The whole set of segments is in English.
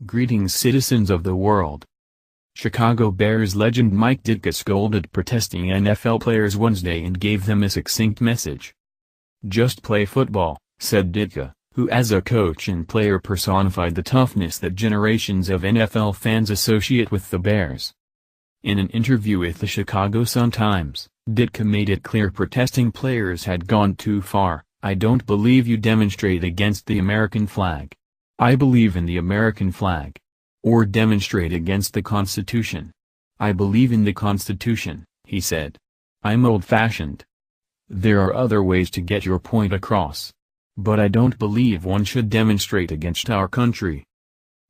Greetings, citizens of the world. Chicago Bears legend Mike Ditka scolded protesting NFL players Wednesday and gave them a succinct message. "Just play football," said Ditka, who as a coach and player personified the toughness that generations of NFL fans associate with the Bears. In an interview with the Chicago Sun-Times, Ditka made it clear protesting players had gone too far. "I don't believe you demonstrate against the American flag. I believe in the American flag. Or demonstrate against the Constitution. I believe in the Constitution," he said. "I'm old-fashioned. There are other ways to get your point across. But I don't believe one should demonstrate against our country.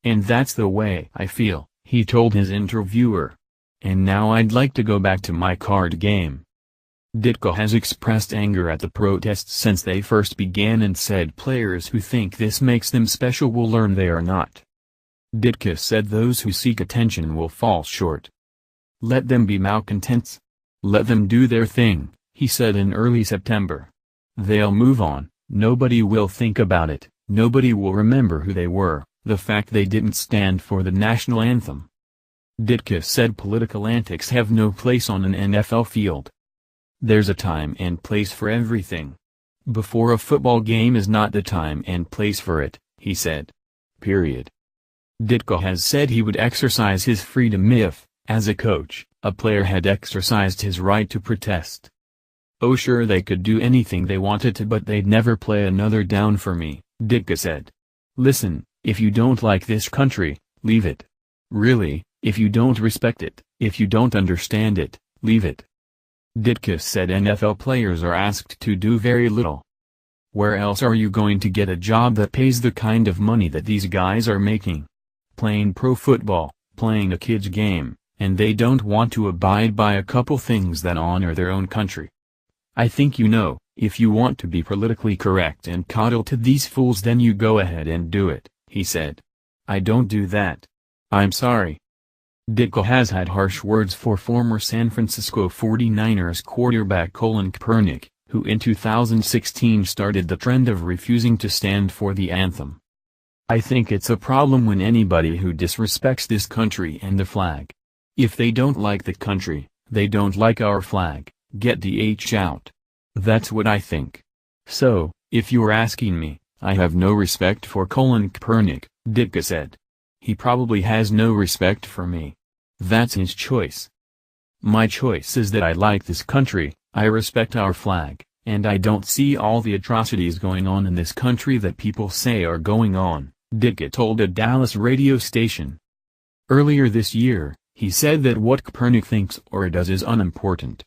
And that's the way I feel," he told his interviewer. "And now I'd like to go back to my card game." Ditka has expressed anger at the protests since they first began and said players who think this makes them special will learn they are not. Ditka said those who seek attention will fall short. "Let them be malcontents. Let them do their thing," he said in early September. "They'll move on, nobody will think about it, nobody will remember who they were, the fact they didn't stand for the national anthem." Ditka said political antics have no place on an NFL field. "There's a time and place for everything. Before a football game is not the time and place for it," he said. Period. Ditka has said he would exercise his freedom if, as a coach, a player had exercised his right to protest. "Oh sure, they could do anything they wanted to, but they'd never play another down for me," Ditka said. "Listen, if you don't like this country, leave it. Really, if you don't respect it, if you don't understand it, leave it." Ditka said NFL players are asked to do very little. "Where else are you going to get a job that pays the kind of money that these guys are making? Playing pro football, playing a kid's game, and they don't want to abide by a couple things that honor their own country. I think you know, if you want to be politically correct and coddle to these fools, then you go ahead and do it," he said. "I don't do that. I'm sorry." Ditka has had harsh words for former San Francisco 49ers quarterback Colin Kaepernick, who in 2016 started the trend of refusing to stand for the anthem. "I think it's a problem when anybody who disrespects this country and the flag. If they don't like the country, they don't like our flag, get the H out. That's what I think. So, if you're asking me, I have no respect for Colin Kaepernick," Ditka said. "He probably has no respect for me. That's his choice. My choice is that I like this country, I respect our flag, and I don't see all the atrocities going on in this country that people say are going on," Ditka told a Dallas radio station. Earlier this year, he said that what Kaepernick thinks or does is unimportant.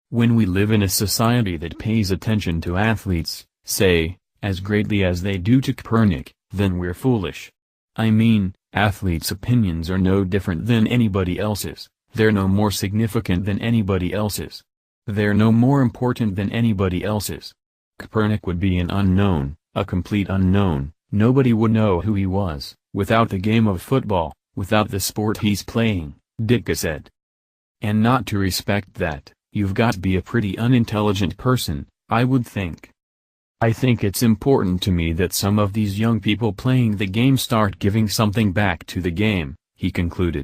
"When we live in a society that pays attention to athletes, say, as greatly as they do to Kaepernick, then we're foolish. I mean, athletes' opinions are no different than anybody else's, they're no more significant than anybody else's. They're no more important than anybody else's. Kaepernick would be an unknown, a complete unknown, nobody would know who he was, without the game of football, without the sport he's playing," Ditka said. "And not to respect that, you've got to be a pretty unintelligent person, I would think. I think it's important to me that some of these young people playing the game start giving something back to the game," he concluded.